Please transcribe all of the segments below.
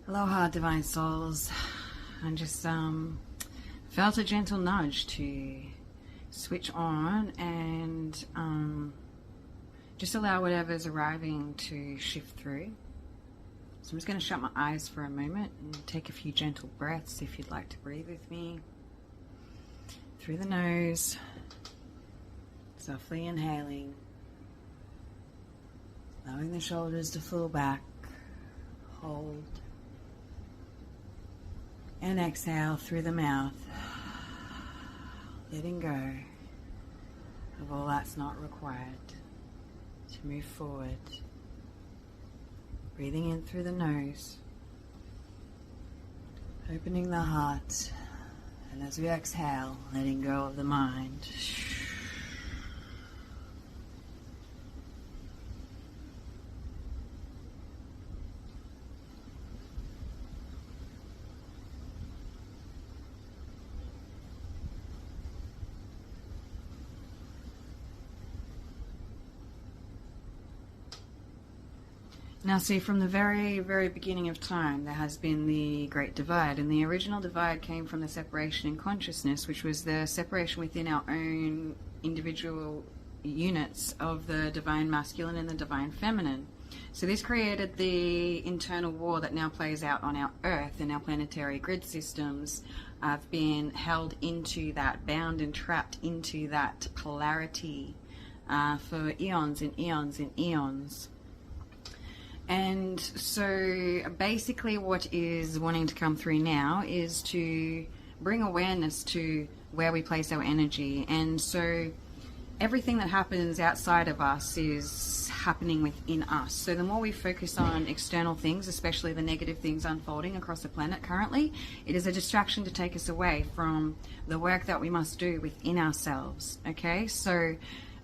Aloha, divine souls. I just felt a gentle nudge to switch on and just allow whatever's arriving to shift through. So I'm just going to shut my eyes for a moment and take a few gentle breaths if you'd like to breathe with me. Through the nose, softly inhaling, allowing the shoulders to fall back, hold, and exhale through the mouth, letting go of all that's not required to move forward. Breathing in through the nose, opening the heart, and as we exhale, letting go of the mind. Now see, from the very, very beginning of time, there has been the Great Divide, and the original divide came from the separation in consciousness, which was the separation within our own individual units of the divine masculine and the divine feminine. So this created the internal war that now plays out on our Earth, and our planetary grid systems have been held into that, bound and trapped into that polarity for eons and eons and eons. And so basically what is wanting to come through now is to bring awareness to where we place our energy. And so everything that happens outside of us is happening within us. So the more we focus on external things, especially the negative things unfolding across the planet currently, it is a distraction to take us away from the work that we must do within ourselves. Okay, so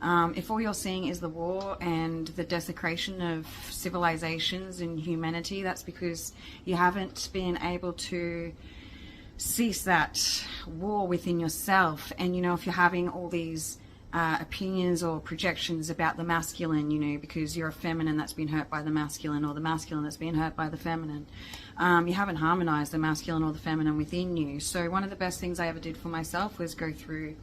if all you're seeing is the war and the desecration of civilizations and humanity, that's because you haven't been able to cease that war within yourself. And, you know, if you're having all these opinions or projections about the masculine, you know, because you're a feminine that's been hurt by the masculine, or the masculine that's been hurt by the feminine, you haven't harmonized the masculine or the feminine within you. So one of the best things I ever did for myself was go through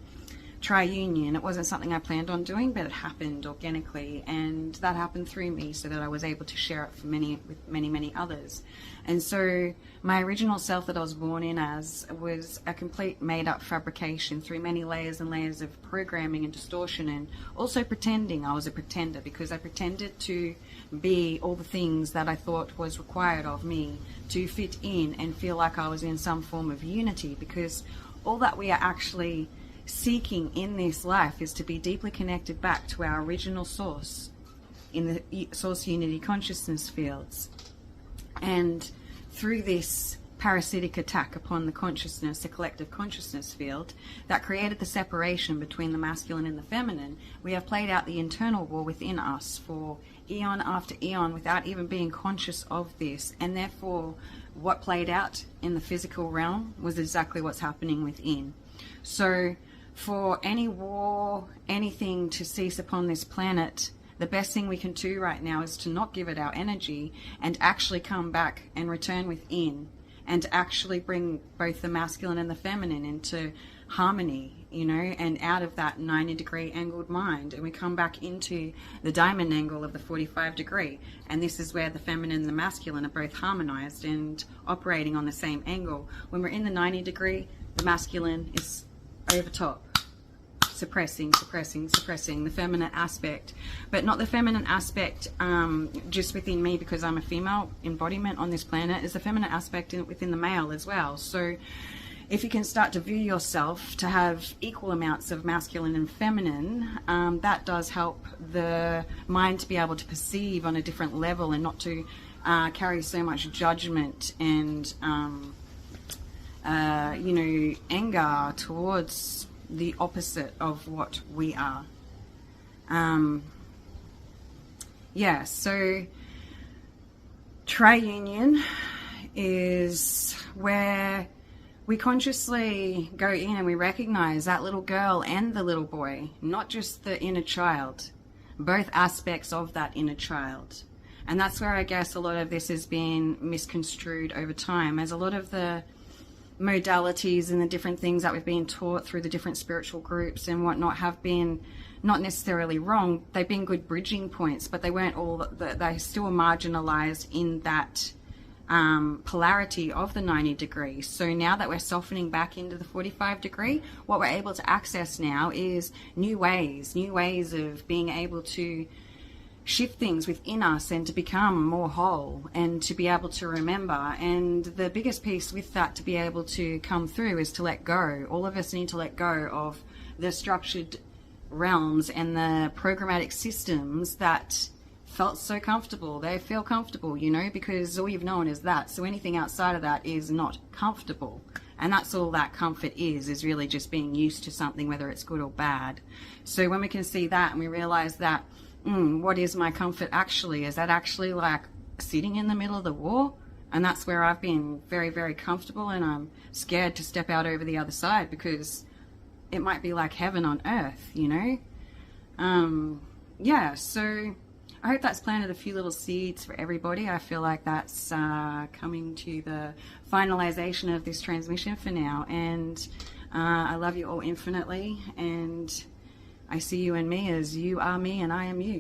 Triunion. It wasn't something I planned on doing, but it happened organically, and that happened through me so that I was able to share it with many others. And so my original self that I was born in as was a complete made-up fabrication through many layers and layers of programming and distortion, and also pretending. I was a pretender because I pretended to be all the things that I thought was required of me to fit in and feel like I was in some form of unity, because all that we are actually seeking in this life is to be deeply connected back to our original source in the source unity consciousness fields. And through this parasitic attack upon the consciousness, the collective consciousness field that created the separation between the masculine and the feminine, we have played out the internal war within us for eon after eon without even being conscious of this. And therefore what played out in the physical realm was exactly what's happening within. So for any war, anything to cease upon this planet, the best thing we can do right now is to not give it our energy and actually come back and return within, and actually bring both the masculine and the feminine into harmony, you know, and out of that 90-degree angled mind, and we come back into the diamond angle of the 45-degree, and this is where the feminine and the masculine are both harmonized and operating on the same angle. When we're in the 90-degree, the masculine is over top, suppressing the feminine aspect, but not the feminine aspect just within me because I'm a female embodiment on this planet, is the feminine aspect within the male as well. So if you can start to view yourself to have equal amounts of masculine and feminine, that does help the mind to be able to perceive on a different level and not to carry so much judgment and you know, anger towards the opposite of what we are. Yeah, so Triunion is where we consciously go in and we recognize that little girl and the little boy, not just the inner child, both aspects of that inner child. And that's where I guess a lot of this has been misconstrued over time, as a lot of the modalities and the different things that we've been taught through the different spiritual groups and whatnot have been not necessarily wrong. They've been good bridging points, but they weren't all, they still were marginalized in that polarity of the 90 degrees. So now that we're softening back into the 45 degree, what we're able to access now is new ways of being able to shift things within us and to become more whole and to be able to remember. And the biggest piece with that to be able to come through is to let go. All of us need to let go of the structured realms and the programmatic systems that felt so comfortable. They feel comfortable, you know, because all you've known is that. So anything outside of that is not comfortable. And that's all that comfort is really just being used to something, whether it's good or bad. So when we can see that and we realize that, what is my comfort actually? Is that actually like sitting in the middle of the war? And that's where I've been very, very comfortable, and I'm scared to step out over the other side because it might be like heaven on earth, you know? Yeah, so I hope that's planted a few little seeds for everybody. I feel like that's coming to the finalization of this transmission for now. And I love you all infinitely, and I see you and me as you are me and I am you.